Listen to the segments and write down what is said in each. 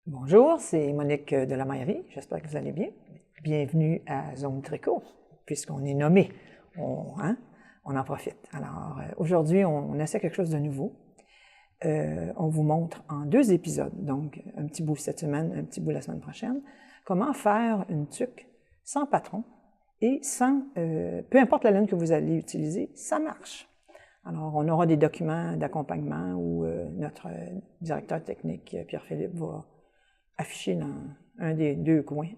Bonjour, c'est Monique de la Mairie. J'espère que vous allez bien. Bienvenue à Zone Tricot, puisqu'on est nommé. On en profite. Alors, aujourd'hui, on essaie quelque chose de nouveau. On vous montre en 2 épisodes, donc un petit bout cette semaine, un petit bout la semaine prochaine, comment faire une tuque sans patron et sans, peu importe la laine que vous allez utiliser, ça marche. Alors, on aura des documents d'accompagnement où notre directeur technique, Pierre-Philippe, va afficher dans un des 2 coins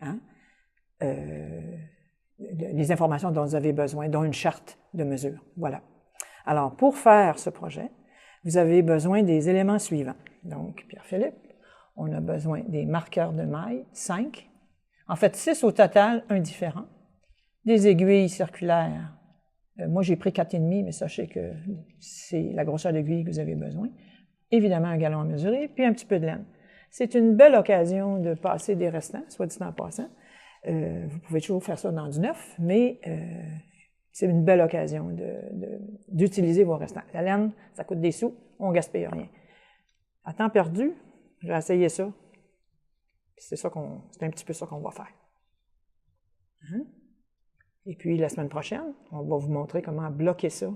les informations dont vous avez besoin, dont une charte de mesure. Voilà. Alors, pour faire ce projet, vous avez besoin des éléments suivants. Donc, Pierre-Philippe, on a besoin des marqueurs de maille, 5. En fait, 6 au total, un différent. Des aiguilles circulaires. Moi, j'ai pris 4,5, mais sachez que c'est la grosseur d'aiguille que vous avez besoin. Évidemment, un galon à mesurer, puis un petit peu de laine. C'est une belle occasion de passer des restants, soit dit en passant. Vous pouvez toujours faire ça dans du neuf, mais c'est une belle occasion d'utiliser vos restants. La laine, ça coûte des sous, on ne gaspille rien. À temps perdu, j'ai essayé ça. C'est un petit peu ça qu'on va faire. Et puis, la semaine prochaine, on va vous montrer comment bloquer ça.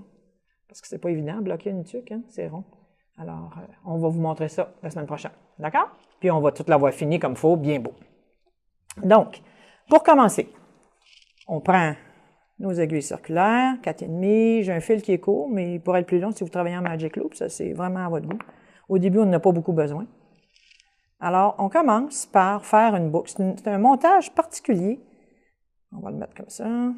Parce que c'est pas évident, bloquer une tuque, c'est rond. Alors, on va vous montrer ça la semaine prochaine. D'accord? Puis, on va tout l'avoir fini comme il faut, bien beau. Donc, pour commencer, on prend nos aiguilles circulaires, 4,5. J'ai un fil qui est court, mais il pourrait être plus long si vous travaillez en Magic Loop. Ça, c'est vraiment à votre goût. Au début, on n'en a pas beaucoup besoin. Alors, on commence par faire une boucle. C'est un montage particulier. On va le mettre comme ça.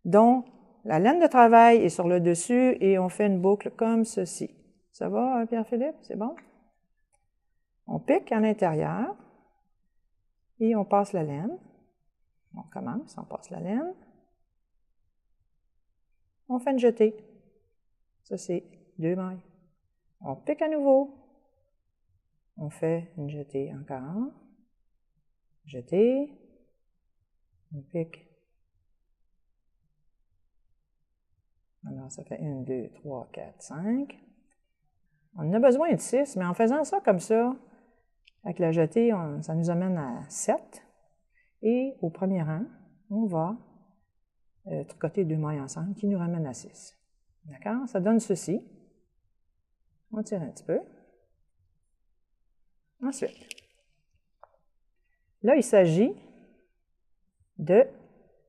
Donc, la laine de travail est sur le dessus et on fait une boucle comme ceci. Ça va, Pierre-Philippe? C'est bon? On pique à l'intérieur et on passe la laine. On commence, on passe la laine. On fait une jetée. Ça, c'est 2 mailles. On pique à nouveau. On fait une jetée encore. Jetée. On pique. Alors, ça fait 1, 2, 3, 4, 5. On en a besoin de 6, mais en faisant ça comme ça, avec la jetée, ça nous amène à 7. Et au premier rang, on va tricoter 2 mailles ensemble qui nous ramènent à 6. D'accord? Ça donne ceci. On tire un petit peu. Ensuite, là, il s'agit de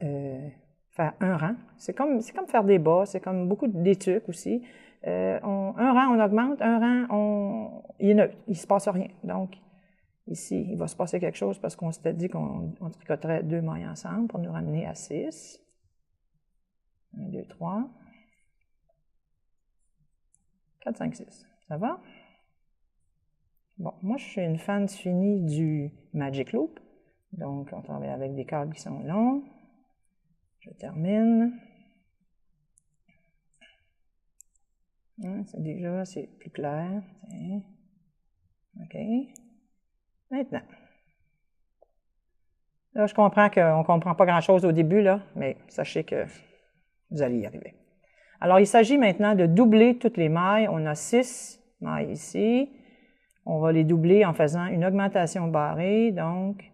faire un rang. C'est comme faire des bas, c'est comme beaucoup d'étuques aussi. Un rang, on augmente, un rang, il est neutre, il ne se passe rien. Donc, ici, il va se passer quelque chose parce qu'on s'était dit qu'on tricoterait 2 mailles ensemble pour nous ramener à 6. 1, 2, 3, 4, 5, 6. Ça va? Bon, moi, je suis une fan finie du Magic Loop. Donc, on travaille avec des câbles qui sont longs. Je termine. C'est plus clair. OK. Maintenant. Là, je comprends qu'on ne comprend pas grand-chose au début, là, mais sachez que vous allez y arriver. Alors, il s'agit maintenant de doubler toutes les mailles. On a 6 mailles ici. On va les doubler en faisant une augmentation barrée. Donc,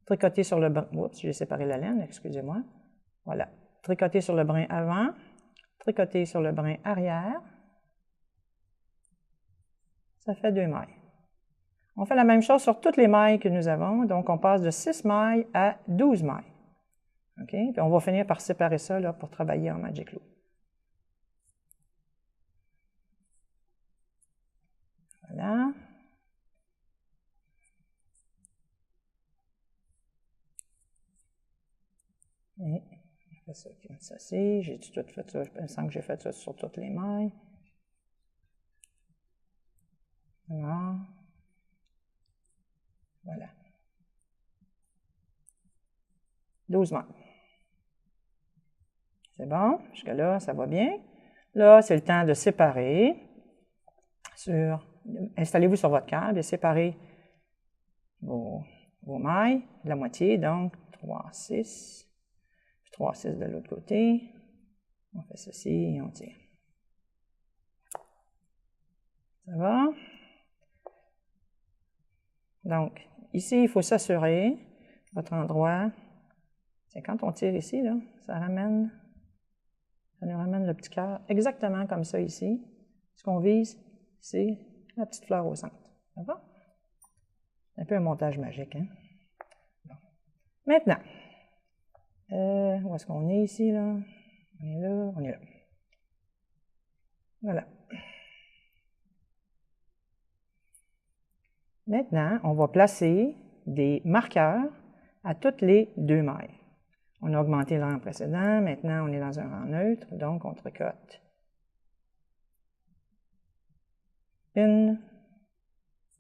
tricoter sur le brin. Oups, j'ai séparé la laine, excusez-moi. Voilà. Tricoter sur le brin avant. Tricoter sur le brin arrière. Ça fait 2 mailles. On fait la même chose sur toutes les mailles que nous avons. Donc, on passe de 6 mailles à 12 mailles. OK? Puis, on va finir par séparer ça là, pour travailler en Magic Loop. Voilà. Et on fait ça comme ceci. J'ai tout fait ça. Je pense que j'ai fait ça sur toutes les mailles. Voilà. Voilà. 12 mailles. C'est bon? Jusque-là, ça va bien. Là, c'est le temps de séparer. Installez-vous sur votre câble et séparez vos mailles de la moitié. Donc, 3, 6. 3, 6 de l'autre côté. On fait ceci et on tire. Ça va? Donc, ici, il faut s'assurer, votre endroit, c'est quand on tire ici, là, ça nous ramène le petit cœur exactement comme ça ici. Ce qu'on vise, c'est la petite fleur au centre. D'accord? C'est un peu un montage magique, hein? Bon. Maintenant, où est-ce qu'on est ici, là? On est là, on est là. Voilà. Maintenant, on va placer des marqueurs à toutes les 2 mailles. On a augmenté le rang précédent, maintenant on est dans un rang neutre, donc on tricote 1,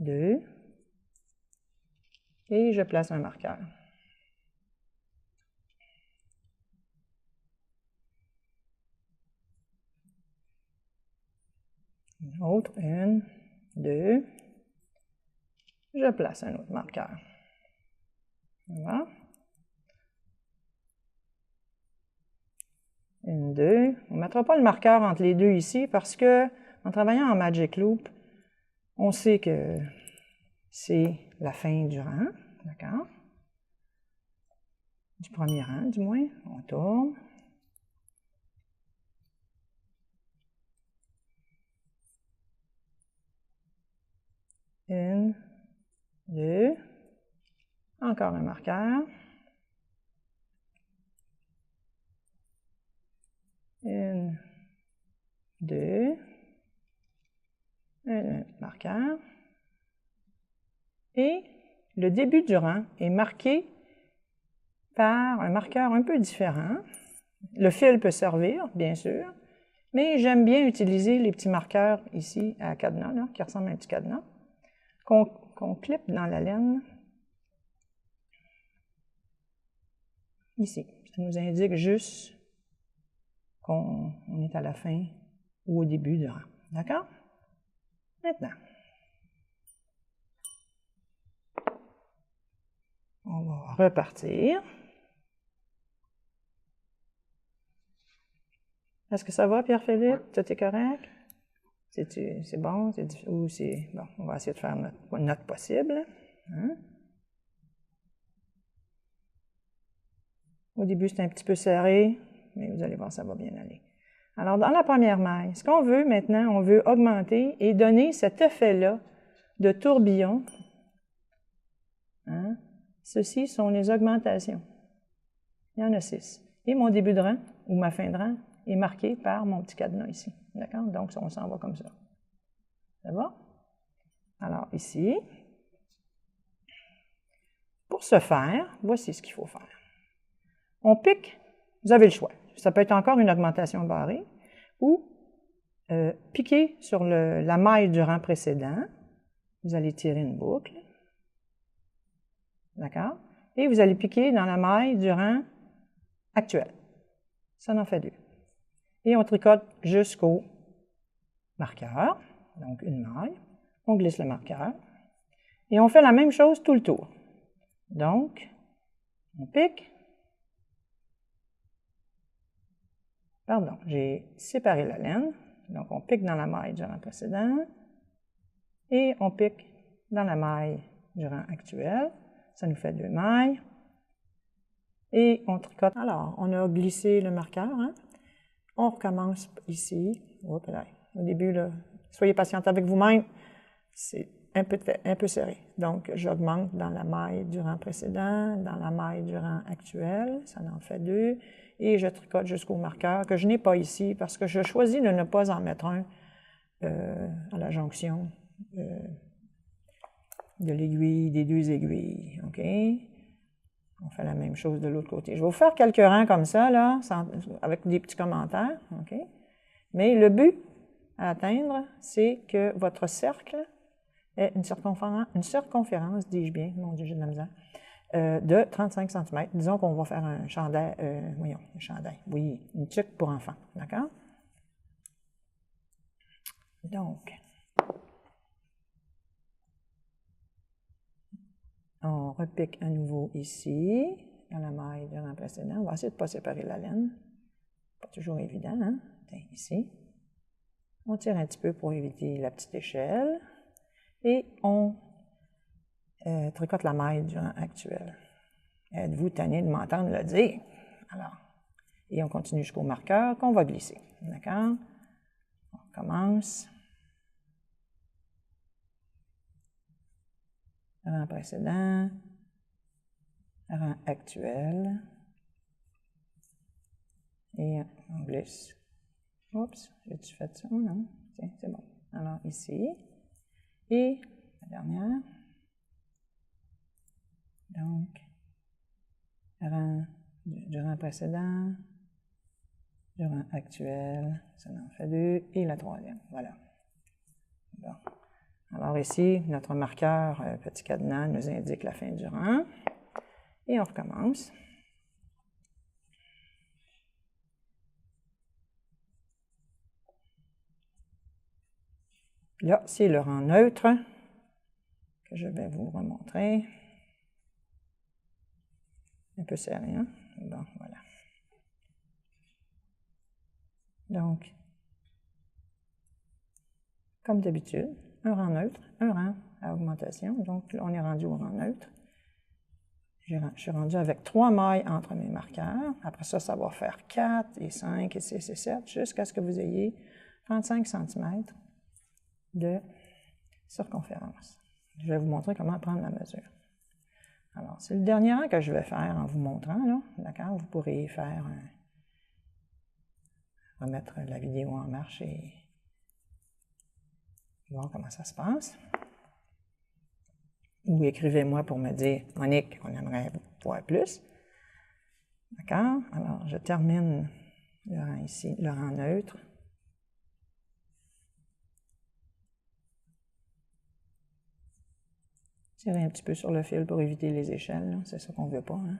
2, et je place un marqueur. Une autre, 1, 2, je place un autre marqueur. Voilà. 1, 2. On ne mettra pas le marqueur entre les deux ici parce que, en travaillant en Magic Loop, on sait que c'est la fin du rang, d'accord? Du premier rang, du moins. On tourne. Une, deux. Encore un marqueur. Une, deux. Un marqueur. Et le début du rang est marqué par un marqueur un peu différent. Le fil peut servir, bien sûr, mais j'aime bien utiliser les petits marqueurs ici à cadenas, là, qui ressemblent à un petit cadenas, qu'on clippe dans la laine. Ici. Ça nous indique juste qu'on est à la fin ou au début du rang. D'accord? Maintenant, on va repartir. Est-ce que ça va, Pierre-Philippe? Tout est correct? C'est bon? Ou c'est... Bon, on va essayer de faire notre possible. Hein? Au début, c'est un petit peu serré, mais vous allez voir, ça va bien aller. Alors, dans la première maille, ce qu'on veut maintenant, on veut augmenter et donner cet effet-là de tourbillon. Hein? Ceci sont les augmentations. Il y en a 6. Et mon début de rang, ou ma fin de rang, est marqué par mon petit cadenas ici. D'accord? Donc, on s'en va comme ça. Ça va? Alors, ici, pour ce faire, voici ce qu'il faut faire. On pique, vous avez le choix. Ça peut être encore une augmentation barrée, ou piquer sur la maille du rang précédent. Vous allez tirer une boucle. D'accord? Et vous allez piquer dans la maille du rang actuel. Ça en fait 2. Et on tricote jusqu'au marqueur, donc une maille. On glisse le marqueur. Et on fait la même chose tout le tour. Donc, on pique. Pardon, j'ai séparé la laine. Donc, on pique dans la maille du rang précédent. Et on pique dans la maille du rang actuel. Ça nous fait 2 mailles. Et on tricote. Alors, on a glissé le marqueur. Hein? On recommence ici. Oups, là. Au début, là, soyez patiente avec vous-même. C'est un peu serré. Donc, j'augmente dans la maille du rang précédent, dans la maille du rang actuel. Ça en fait 2. Et je tricote jusqu'au marqueur que je n'ai pas ici parce que je choisis de ne pas en mettre un à la jonction de l'aiguille, des 2 aiguilles. OK? On fait la même chose de l'autre côté. Je vais vous faire quelques rangs comme ça, là, avec des petits commentaires. OK? Mais le but à atteindre, c'est que votre cercle ait une circonférence, dis-je bien, mon Dieu, j'ai de la misère, de 35 cm. Disons qu'on va faire un chandail, un chandail, oui, une tuque pour enfants. D'accord? Donc, on repique à nouveau ici, dans la maille du rang précédent. On va essayer de ne pas séparer la laine. Pas toujours évident, hein? Ici. On tire un petit peu pour éviter la petite échelle. Et on tricote la maille du rang actuel. Êtes-vous tanné de m'entendre le dire? Alors, et on continue jusqu'au marqueur qu'on va glisser. D'accord? On commence. Rang précédent. Rang actuel. Et on glisse. Oups, j'ai-tu fait ça? Non. Tiens, c'est bon. Alors, ici. Et la dernière. Donc, du rang précédent, du rang actuel, ça en fait 2, et la troisième. Voilà. Bon. Alors ici, notre marqueur petit cadenas nous indique la fin du rang. Et on recommence. Là, c'est le rang neutre que je vais vous remontrer. Un peu serré, hein? Bon, voilà. Donc, comme d'habitude, un rang neutre, un rang à augmentation. Donc, là, on est rendu au rang neutre. Je suis rendu avec 3 mailles entre mes marqueurs. Après ça, ça va faire 4 et 5 et 6 et 7 jusqu'à ce que vous ayez 35 cm de circonférence. Je vais vous montrer comment prendre la mesure. Alors, c'est le dernier rang que je vais faire en vous montrant, là. D'accord? Vous pourrez faire remettre la vidéo en marche et voir comment ça se passe. Ou écrivez-moi pour me dire, Monique, on aimerait voir plus. D'accord? Alors, je termine le rang ici, le rang neutre. Tirez un petit peu sur le fil pour éviter les échelles, c'est ça qu'on ne veut pas. Hein?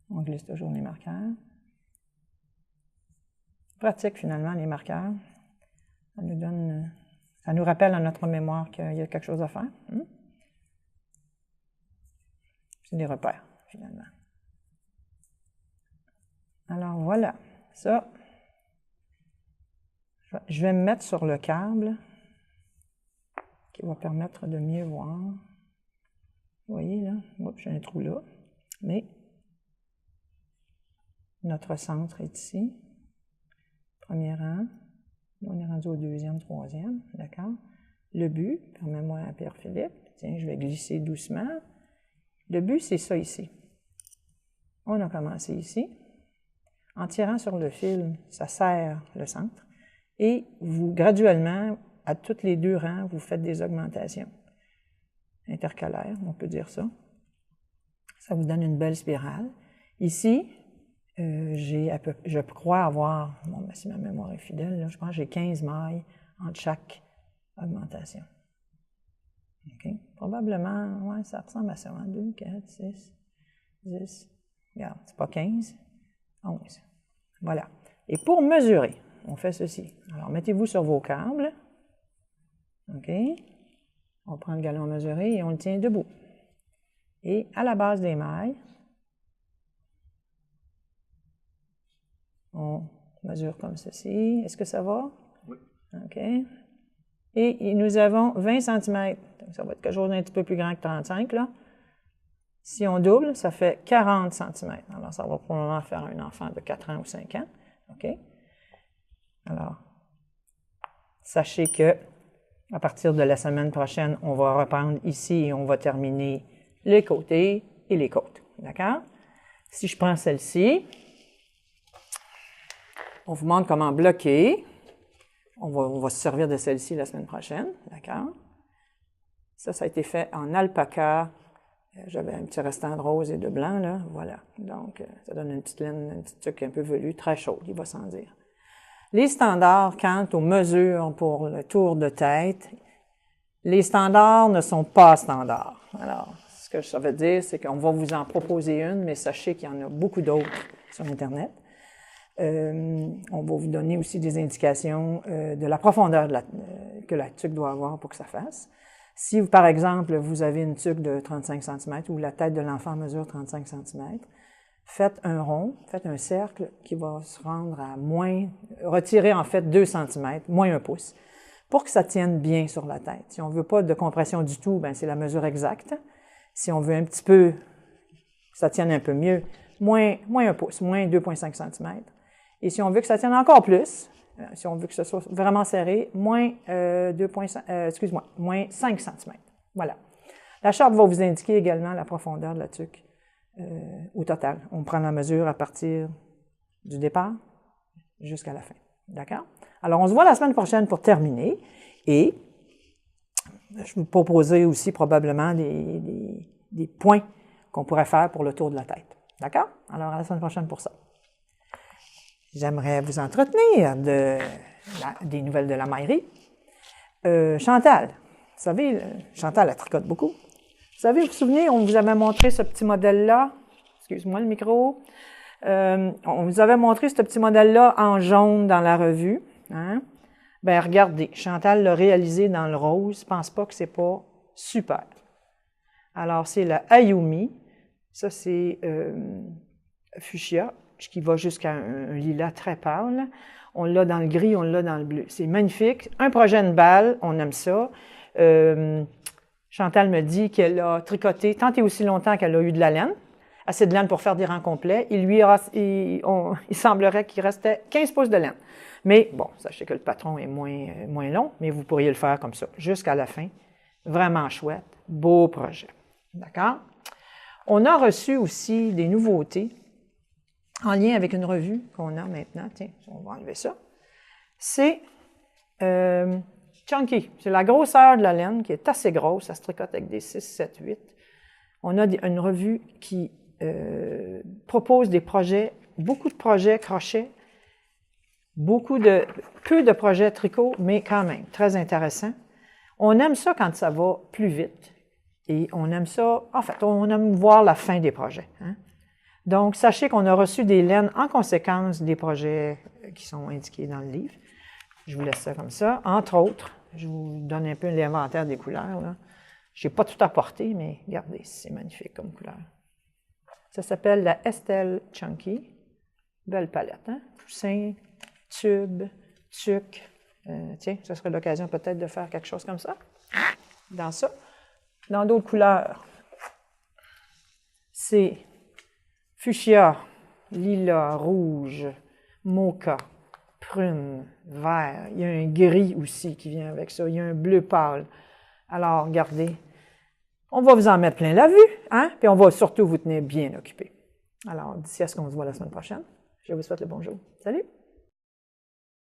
On glisse toujours les marqueurs. Pratique finalement les marqueurs. Ça nous rappelle à notre mémoire qu'il y a quelque chose à faire. Hein? C'est des repères finalement. Alors voilà, ça. Je vais me mettre sur le câble qui va permettre de mieux voir. Vous voyez là, oups, j'ai un trou là, mais notre centre est ici. Premier rang, on est rendu au deuxième, troisième, d'accord? Le but, permets-moi à Pierre-Philippe, tiens, je vais glisser doucement. Le but, c'est ça ici. On a commencé ici. En tirant sur le fil, ça serre le centre. Et vous, graduellement, à tous les 2 rangs, vous faites des augmentations intercalaires, on peut dire ça. Ça vous donne une belle spirale. Ici, je crois avoir, bon, ben, si ma mémoire est fidèle, là, je pense que j'ai 15 mailles entre chaque augmentation. Okay? Probablement, ouais, ça ressemble à ça. 1, 2, 4, 6, 10, regarde, c'est pas 15, 11. Voilà. Et pour mesurer, on fait ceci. Alors, mettez-vous sur vos câbles. OK? On prend le galon mesuré et on le tient debout. Et à la base des mailles, on mesure comme ceci. Est-ce que ça va? Oui. OK. Et nous avons 20 cm. Donc, ça va être quelque chose d'un petit peu plus grand que 35, là. Si on double, ça fait 40 cm. Alors, ça va probablement faire un enfant de 4 ans ou 5 ans. OK? Alors, sachez que à partir de la semaine prochaine, on va reprendre ici et on va terminer les côtés et les côtes. D'accord? Si je prends celle-ci, on vous montre comment bloquer. On va se servir de celle-ci la semaine prochaine. D'accord? Ça a été fait en alpaca. J'avais un petit restant de rose et de blanc, là. Voilà. Donc, ça donne une petite laine, un petit truc un peu velu, très chaud, il va sans dire. Les standards quant aux mesures pour le tour de tête, les standards ne sont pas standards. Alors, ce que ça veut dire, c'est qu'on va vous en proposer une, mais sachez qu'il y en a beaucoup d'autres sur Internet. On va vous donner aussi des indications de la profondeur que la tuque doit avoir pour que ça fasse. Si, par exemple, vous avez une tuque de 35 cm ou la tête de l'enfant mesure 35 cm, faites un rond, faites un cercle qui va se rendre à retirer en fait 2 cm, moins 1 pouce, pour que ça tienne bien sur la tête. Si on ne veut pas de compression du tout, ben c'est la mesure exacte. Si on veut un petit peu que ça tienne un peu mieux, moins 1 pouce, moins 2,5 cm. Et si on veut que ça tienne encore plus, si on veut que ce soit vraiment serré, moins 5 cm. Voilà. La charte va vous indiquer également la profondeur de la tuque au total. On prend la mesure à partir du départ jusqu'à la fin. D'accord? Alors, on se voit la semaine prochaine pour terminer. Et je vais vous proposer aussi probablement des points qu'on pourrait faire pour le tour de la tête. D'accord? Alors, à la semaine prochaine pour ça. J'aimerais vous entretenir des nouvelles de la maillerie. Chantal, vous savez, Chantal, elle tricote beaucoup. Vous savez, vous vous souvenez, on vous avait montré ce petit modèle-là. Excuse-moi le micro. On vous avait montré ce petit modèle-là en jaune dans la revue. Hein? Ben regardez, Chantal l'a réalisé dans le rose. Je pense pas que c'est pas super. Alors, c'est la Ayumi. Ça, c'est fuchsia, qui va jusqu'à un lilas très pâle. On l'a dans le gris, on l'a dans le bleu. C'est magnifique. Un projet de balle, on aime ça. Chantal me dit qu'elle a tricoté tant et aussi longtemps qu'elle a eu de la laine. Assez de laine pour faire des rangs complets. Il semblerait qu'il restait 15 pouces de laine. Mais bon, sachez que le patron est moins long, mais vous pourriez le faire comme ça, jusqu'à la fin. Vraiment chouette. Beau projet. D'accord? On a reçu aussi des nouveautés en lien avec une revue qu'on a maintenant. Tiens, on va enlever ça. C'est Chunky. C'est la grosseur de la laine qui est assez grosse. Ça se tricote avec des 6, 7, 8. On a une revue qui propose des projets, beaucoup de projets crochets, peu de projets tricot, mais quand même très intéressant. On aime ça quand ça va plus vite. Et on aime ça, en fait, on aime voir la fin des projets. Hein? Donc, sachez qu'on a reçu des laines en conséquence des projets qui sont indiqués dans le livre. Je vous laisse ça comme ça. Entre autres, je vous donne un peu l'inventaire des couleurs. Là. Je n'ai pas tout apporté, mais regardez, c'est magnifique comme couleur. Ça s'appelle la Estelle Chunky. Belle palette, hein? Poussin, tube, tuque. Tiens, ça serait l'occasion peut-être de faire quelque chose comme ça. Dans ça. Dans d'autres couleurs, c'est fuchsia, lilas, rouge, mocha, prune, vert. Il y a un gris aussi qui vient avec ça. Il y a un bleu pâle. Alors, regardez, on va vous en mettre plein la vue, hein? Puis on va surtout vous tenir bien occupé. Alors, d'ici à ce qu'on se voit la semaine prochaine, je vous souhaite le bonjour. Salut!